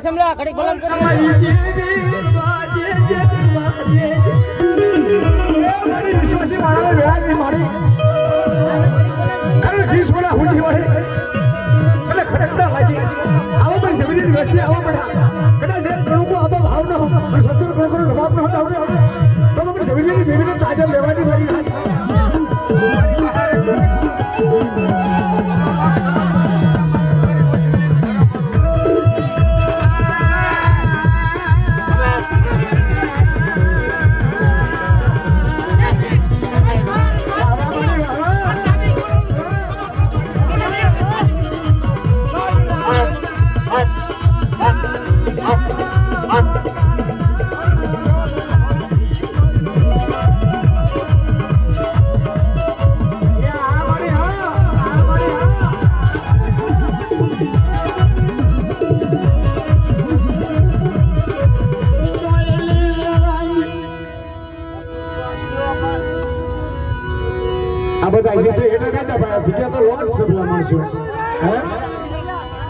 સમલા ઘડી બોલન કરી મારી વિશ્વાસી મારા વેળાની મારી અરે 20 બોલા હુજી વાળી એટલે ખરેખર લાગી આવો પણ જમીનની વસ્તી આવો પડા કદાચ એ પ્રભુ આબો ભાવ ન હો સત્તર પ્રભુનો જવાબ ન હતો આવડે તો પણ જમીનની દેવીને તાજા લેવાની મારી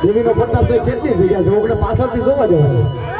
દેવીનો પ્રતાપ છે કેટલી જગ્યા છે ઓગણે પાછળથી જોવા જવાય